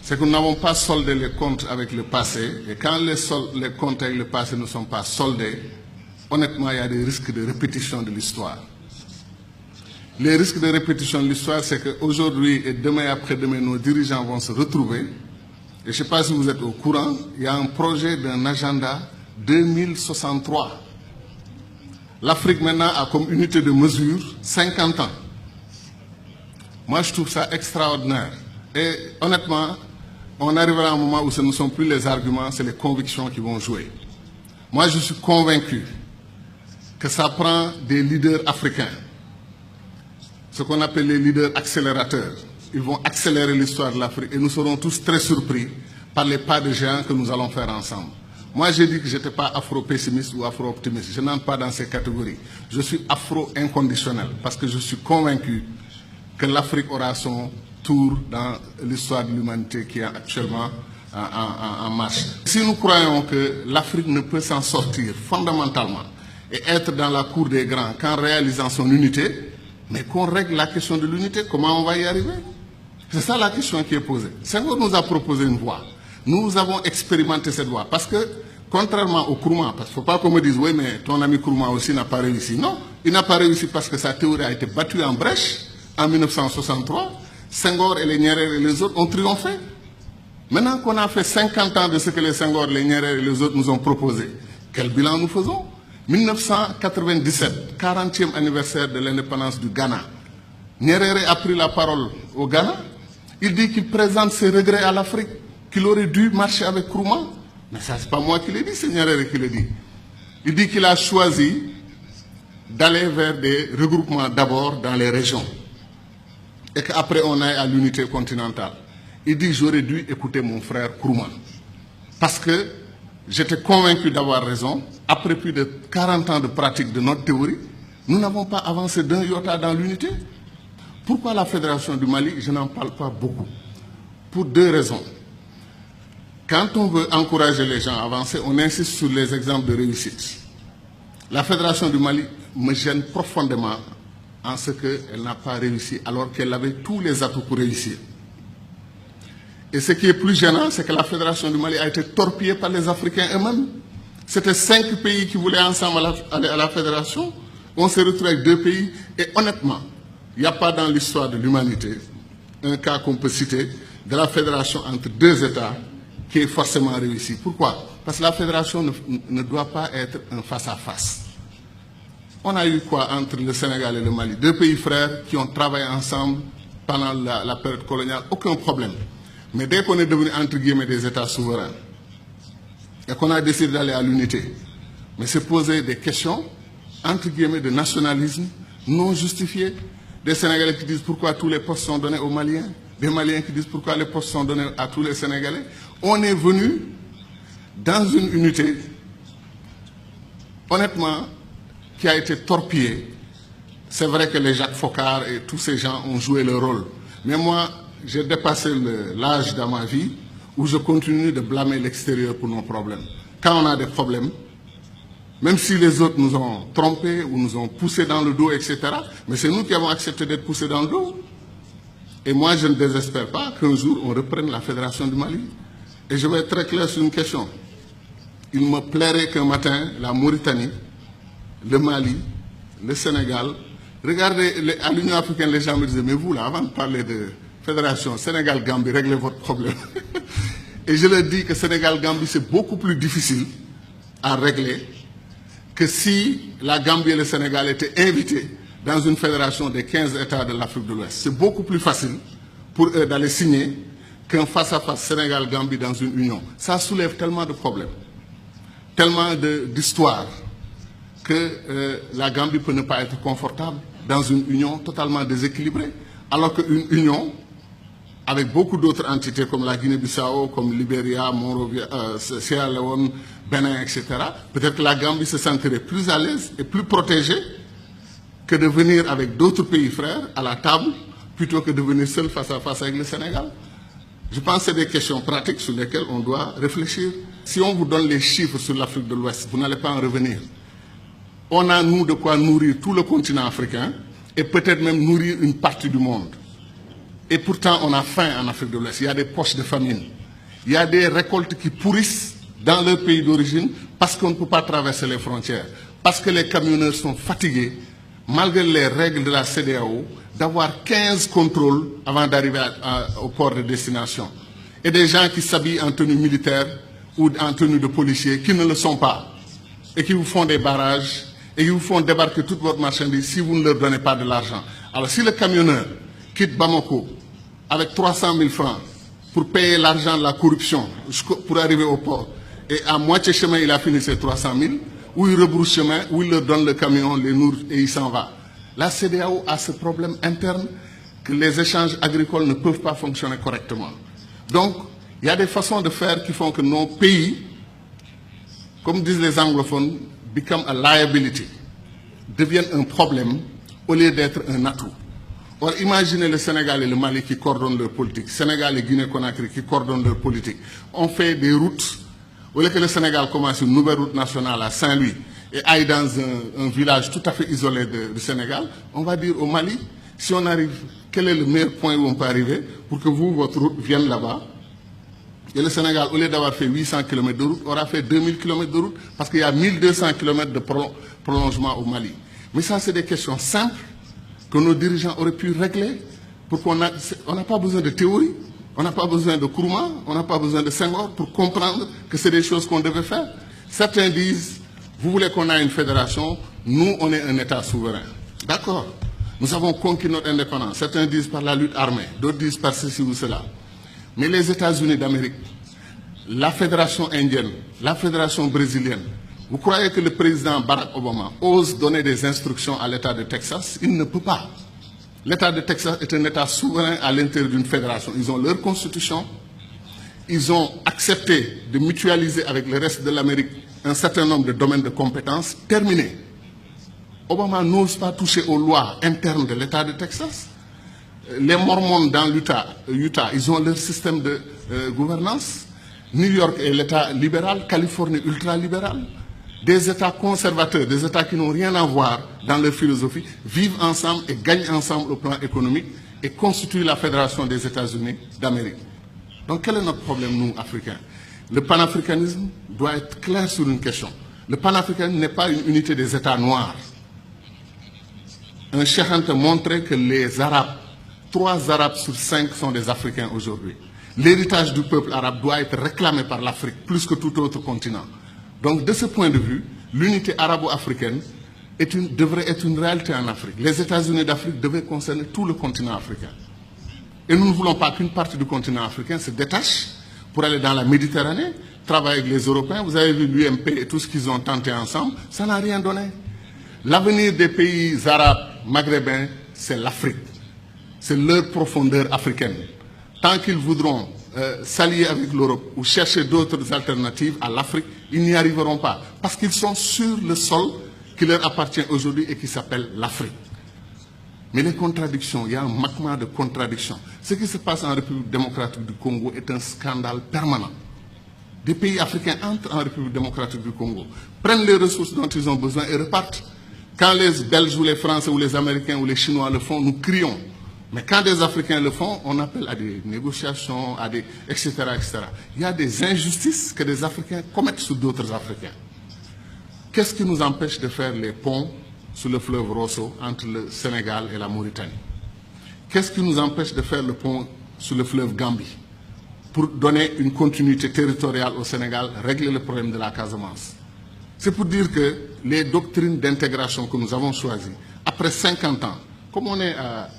c'est que nous n'avons pas soldé les comptes avec le passé. Et quand les comptes avec le passé ne sont pas soldés, honnêtement, il y a des risques de répétition de l'histoire. Les risques de répétition de l'histoire, c'est qu'aujourd'hui et demain et après-demain, nos dirigeants vont se retrouver. Et je ne sais pas si vous êtes au courant, il y a un projet d'un agenda 2063. L'Afrique maintenant a comme unité de mesure 50 ans. Moi, je trouve ça extraordinaire. Et honnêtement, on arrivera à un moment où ce ne sont plus les arguments, c'est les convictions qui vont jouer. Moi, je suis convaincu que ça prend des leaders africains, ce qu'on appelle les leaders accélérateurs. Ils vont accélérer l'histoire de l'Afrique et nous serons tous très surpris par les pas de géants que nous allons faire ensemble. Moi, j'ai dit que je n'étais pas afro-pessimiste ou afro-optimiste. Je n'entre pas dans ces catégories. Je suis afro-inconditionnel parce que je suis convaincu que l'Afrique aura son tour dans l'histoire de l'humanité qui est actuellement en marche. Si nous croyons que l'Afrique ne peut s'en sortir fondamentalement et être dans la cour des grands qu'en réalisant son unité, mais qu'on règle la question de l'unité, comment on va y arriver? C'est ça la question qui est posée. Senghor nous a proposé une voie. Nous avons expérimenté cette voie. Parce que, contrairement au Nkrumah, parce qu'il ne faut pas qu'on me dise, oui, mais ton ami Nkrumah aussi n'a pas réussi. Non, il n'a pas réussi parce que sa théorie a été battue en brèche en 1963. Senghor et les Nyerere et les autres ont triomphé. Maintenant qu'on a fait 50 ans de ce que les Senghor, les Nyerere et les autres nous ont proposé, quel bilan nous faisons? 1997, 40e anniversaire de l'indépendance du Ghana. Nyerere a pris la parole au Ghana. Il dit qu'il présente ses regrets à l'Afrique, qu'il aurait dû marcher avec Nkrumah. Mais ça, c'est pas moi qui l'ai dit, c'est Nyerere qui le dit. Il dit qu'il a choisi d'aller vers des regroupements d'abord dans les régions. Et qu'après on aille à l'unité continentale. Il dit j'aurais dû écouter mon frère Nkrumah. Parce que j'étais convaincu d'avoir raison. Après plus de 40 ans de pratique de notre théorie, nous n'avons pas avancé d'un iota dans l'unité. Pourquoi la Fédération du Mali? Je n'en parle pas beaucoup. Pour deux raisons. Quand on veut encourager les gens à avancer, on insiste sur les exemples de réussite. La Fédération du Mali me gêne profondément en ce qu'elle n'a pas réussi alors qu'elle avait tous les atouts pour réussir. Et ce qui est plus gênant, c'est que la Fédération du Mali a été torpillée par les Africains eux-mêmes. C'était 5 pays qui voulaient ensemble aller à la Fédération. On s'est retrouvé avec 2 pays. Et honnêtement, il n'y a pas dans l'histoire de l'humanité un cas qu'on peut citer de la fédération entre 2 États qui est forcément réussi. Pourquoi? Parce que la fédération ne doit pas être un face-à-face. On a eu quoi entre le Sénégal et le Mali? 2 pays frères qui ont travaillé ensemble pendant la période coloniale, aucun problème. Mais dès qu'on est devenu entre guillemets des États souverains et qu'on a décidé d'aller à l'unité, mais se poser des questions entre guillemets de nationalisme non justifié, des Sénégalais qui disent pourquoi tous les postes sont donnés aux Maliens, des Maliens qui disent pourquoi les postes sont donnés à tous les Sénégalais. On est venu dans une unité, honnêtement, qui a été torpillée. C'est vrai que les Jacques Foccart et tous ces gens ont joué leur rôle. Mais moi, j'ai dépassé l'âge dans ma vie où je continue de blâmer l'extérieur pour nos problèmes. Quand on a des problèmes, même si les autres nous ont trompés ou nous ont poussés dans le dos, etc., mais c'est nous qui avons accepté d'être poussés dans le dos. Et moi, je ne désespère pas qu'un jour, on reprenne la Fédération du Mali. Et je vais être très clair sur une question. Il me plairait qu'un matin, la Mauritanie, le Mali, le Sénégal, regardez, à l'Union africaine, les gens me disaient, mais vous, là, avant de parler de Fédération Sénégal-Gambie, réglez votre problème. Et je leur dis que Sénégal-Gambie, c'est beaucoup plus difficile à régler que si la Gambie et le Sénégal étaient invités dans une fédération des 15 États de l'Afrique de l'Ouest. C'est beaucoup plus facile pour eux d'aller signer qu'un face-à-face Sénégal-Gambie dans une union. Ça soulève tellement de problèmes, tellement d'histoires, que la Gambie peut ne pas être confortable dans une union totalement déséquilibrée. Alors qu'une union, avec beaucoup d'autres entités comme la Guinée-Bissau, comme Libéria, Monrovia, Sierra Leone, Bénin, etc., peut-être que la Gambie se sentirait plus à l'aise et plus protégée que de venir avec d'autres pays frères à la table, plutôt que de venir seul face à face avec le Sénégal. Je pense que c'est des questions pratiques sur lesquelles on doit réfléchir. Si on vous donne les chiffres sur l'Afrique de l'Ouest, vous n'allez pas en revenir. On a, nous, de quoi nourrir tout le continent africain et peut-être même nourrir une partie du monde. Et pourtant, on a faim en Afrique de l'Ouest. Il y a des poches de famine. Il y a des récoltes qui pourrissent dans leur pays d'origine parce qu'on ne peut pas traverser les frontières. Parce que les camionneurs sont fatigués, malgré les règles de la CEDEAO, d'avoir 15 contrôles avant d'arriver au port de destination. Et des gens qui s'habillent en tenue militaire ou en tenue de policier qui ne le sont pas. Et qui vous font des barrages et qui vous font débarquer toute votre marchandise si vous ne leur donnez pas de l'argent. Alors si le camionneur quitte Bamako avec 300 000 francs pour payer l'argent de la corruption pour arriver au port, et à moitié chemin il a fini ses 300 000, ou il rebrousse chemin, ou il leur donne le camion, les nourrit et il s'en va. La CEDEAO a ce problème interne que les échanges agricoles ne peuvent pas fonctionner correctement. Donc, il y a des façons de faire qui font que nos pays, comme disent les anglophones, become a liability, deviennent un problème au lieu d'être un atout. Or, imaginez le Sénégal et le Mali qui coordonnent leur politique, Sénégal et Guinée-Conakry qui coordonnent leur politique. On fait des routes, au lieu que le Sénégal commence une nouvelle route nationale à Saint-Louis et aille dans un village tout à fait isolé du Sénégal, on va dire au Mali, si on arrive, quel est le meilleur point où on peut arriver pour que vous, votre route vienne là-bas. Et le Sénégal, au lieu d'avoir fait 800 km de route, aura fait 2000 km de route parce qu'il y a 1200 km de prolongement au Mali. Mais ça, c'est des questions simples que nos dirigeants auraient pu régler pour qu'on n'a pas besoin de théorie, on n'a pas besoin de Nkrumah, on n'a pas besoin de Senghor pour comprendre que c'est des choses qu'on devait faire. Certains disent, vous voulez qu'on ait une fédération, nous, on est un État souverain. D'accord, nous avons conquis notre indépendance. Certains disent par la lutte armée, d'autres disent par ceci ou cela. Mais les États-Unis d'Amérique, la fédération indienne, la fédération brésilienne, vous croyez que le président Barack Obama ose donner des instructions à l'État de Texas? Il ne peut pas. L'État de Texas est un État souverain à l'intérieur d'une fédération. Ils ont leur constitution. Ils ont accepté de mutualiser avec le reste de l'Amérique un certain nombre de domaines de compétences. Terminé. Obama n'ose pas toucher aux lois internes de l'État de Texas. Les Mormons dans l'Utah, ils ont leur système de gouvernance. New York est l'État libéral, Californie ultra-libéral. Des États conservateurs, des États qui n'ont rien à voir dans leur philosophie, vivent ensemble et gagnent ensemble au plan économique et constituent la Fédération des États-Unis d'Amérique. Donc quel est notre problème, nous, Africains? Le panafricanisme doit être clair sur une question. Le panafricanisme n'est pas une unité des États noirs. Un Cheikh Anta montrait que les Arabes, 3 Arabes sur 5 sont des Africains aujourd'hui. L'héritage du peuple arabe doit être réclamé par l'Afrique plus que tout autre continent. Donc, de ce point de vue, l'unité arabo-africaine devrait être une réalité en Afrique. Les États-Unis d'Afrique devaient concerner tout le continent africain. Et nous ne voulons pas qu'une partie du continent africain se détache pour aller dans la Méditerranée, travailler avec les Européens. Vous avez vu l'UMP et tout ce qu'ils ont tenté ensemble, ça n'a rien donné. L'avenir des pays arabes, maghrébins, c'est l'Afrique. C'est leur profondeur africaine. Tant qu'ils voudront s'allier avec l'Europe ou chercher d'autres alternatives à l'Afrique, ils n'y arriveront pas. Parce qu'ils sont sur le sol qui leur appartient aujourd'hui et qui s'appelle l'Afrique. Mais les contradictions, il y a un magma de contradictions. Ce qui se passe en République démocratique du Congo est un scandale permanent. Des pays africains entrent en République démocratique du Congo, prennent les ressources dont ils ont besoin et repartent. Quand les Belges ou les Français ou les Américains ou les Chinois le font, nous crions. Mais quand des Africains le font, on appelle à des négociations, à des etc., etc. Il y a des injustices que des Africains commettent sur d'autres Africains. Qu'est-ce qui nous empêche de faire les ponts sur le fleuve Rosso entre le Sénégal et la Mauritanie? Qu'est-ce qui nous empêche de faire le pont sur le fleuve Gambie pour donner une continuité territoriale au Sénégal, régler le problème de la Casamance? C'est pour dire que les doctrines d'intégration que nous avons choisies, après 50 ans, comme on est à...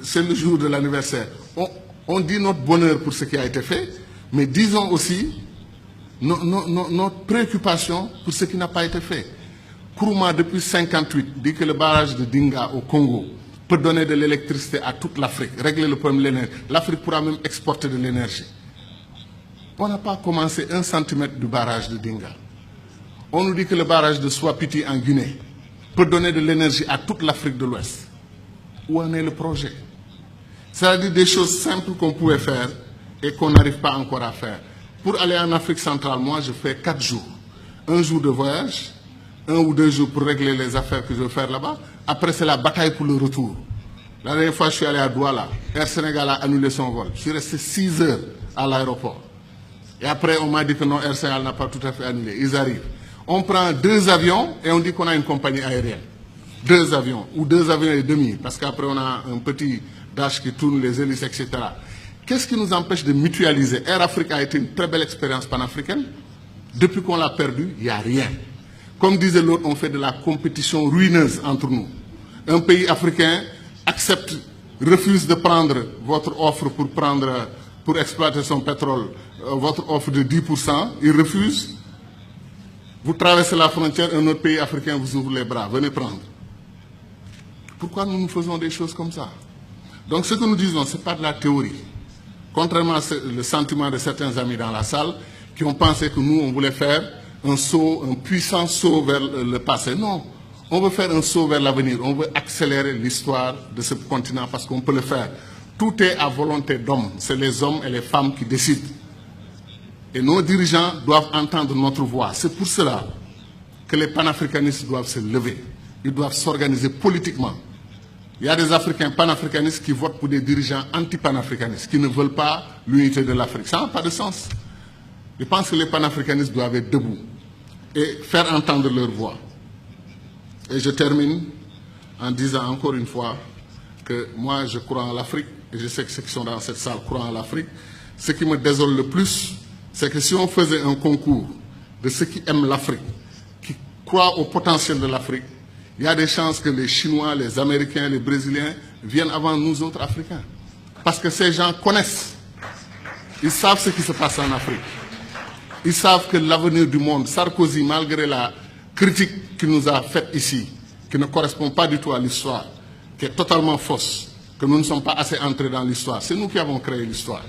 C'est le jour de l'anniversaire. On dit notre bonheur pour ce qui a été fait, mais disons aussi notre préoccupation pour ce qui n'a pas été fait. Nkrumah, depuis 1958, dit que le barrage de Dinga au Congo peut donner de l'électricité à toute l'Afrique, régler le problème de l'énergie. L'Afrique pourra même exporter de l'énergie. On n'a pas commencé 1 centimètre du barrage de Dinga. On nous dit que le barrage de Swapiti en Guinée peut donner de l'énergie à toute l'Afrique de l'Ouest. Où en est le projet? C'est-à-dire des choses simples qu'on pouvait faire et qu'on n'arrive pas encore à faire. Pour aller en Afrique centrale, moi, je fais 4 jours. 1 jour de voyage, 1 ou 2 jours pour régler les affaires que je veux faire là-bas. Après, c'est la bataille pour le retour. La dernière fois, je suis allé à Douala. Air Sénégal a annulé son vol. Je suis resté 6 heures à l'aéroport. Et après, on m'a dit que non, Air Sénégal n'a pas tout à fait annulé. Ils arrivent. On prend 2 avions et on dit qu'on a une compagnie aérienne. 2 avions, ou 2 avions et demi, parce qu'après on a un petit dash qui tourne, les hélices, etc. Qu'est-ce qui nous empêche de mutualiser? Air Afrique a été une très belle expérience panafricaine. Depuis qu'on l'a perdu, il n'y a rien. Comme disait l'autre, on fait de la compétition ruineuse entre nous. Un pays africain accepte, refuse de prendre votre offre pour exploiter son pétrole, votre offre de 10%, il refuse. Vous traversez la frontière, un autre pays africain vous ouvre les bras, venez prendre. Pourquoi nous faisons des choses comme ça? Donc ce que nous disons, ce n'est pas de la théorie. Contrairement à le sentiment de certains amis dans la salle qui ont pensé que nous, on voulait faire un saut, un puissant saut vers le passé. Non, on veut faire un saut vers l'avenir. On veut accélérer l'histoire de ce continent parce qu'on peut le faire. Tout est à volonté d'hommes. C'est les hommes et les femmes qui décident. Et nos dirigeants doivent entendre notre voix. C'est pour cela que les panafricanistes doivent se lever. Ils doivent s'organiser politiquement. Il y a des Africains panafricanistes qui votent pour des dirigeants anti-panafricanistes, qui ne veulent pas l'unité de l'Afrique. Ça n'a pas de sens. Je pense que les panafricanistes doivent être debout et faire entendre leur voix. Et je termine en disant encore une fois que moi, je crois en l'Afrique, et je sais que ceux qui sont dans cette salle croient en l'Afrique. Ce qui me désole le plus, c'est que si on faisait un concours de ceux qui aiment l'Afrique, qui croient au potentiel de l'Afrique, il y a des chances que les Chinois, les Américains, les Brésiliens viennent avant nous autres Africains. Parce que ces gens connaissent. Ils savent ce qui se passe en Afrique. Ils savent que l'avenir du monde, Sarkozy, malgré la critique qu'il nous a faite ici, qui ne correspond pas du tout à l'histoire, qui est totalement fausse, que nous ne sommes pas assez entrés dans l'histoire, c'est nous qui avons créé l'histoire.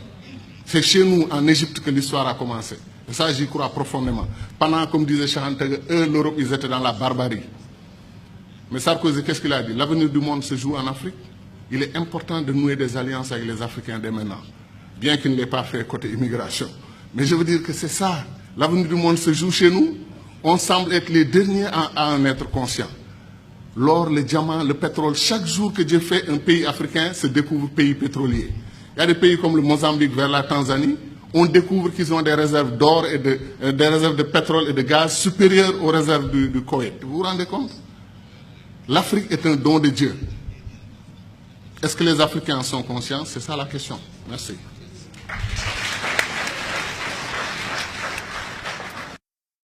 C'est chez nous, en Égypte, que l'histoire a commencé. Et ça, j'y crois profondément. Pendant, comme disait Charanteg, eux, l'Europe, ils étaient dans la barbarie. Mais Sarkozy, qu'est-ce qu'il a dit? L'avenir du monde se joue en Afrique. Il est important de nouer des alliances avec les Africains dès maintenant. Bien qu'il ne l'ait pas fait côté immigration. Mais je veux dire que c'est ça. L'avenir du monde se joue chez nous. On semble être les derniers à en être conscients. L'or, le diamant, le pétrole, chaque jour que Dieu fait, un pays africain se découvre pays pétrolier. Il y a des pays comme le Mozambique vers la Tanzanie. On découvre qu'ils ont des réserves d'or et des réserves de pétrole et de gaz supérieures aux réserves du Koweït. Vous vous rendez compte? L'Afrique est un don de Dieu. Est-ce que les Africains en sont conscients? C'est ça la question. Merci.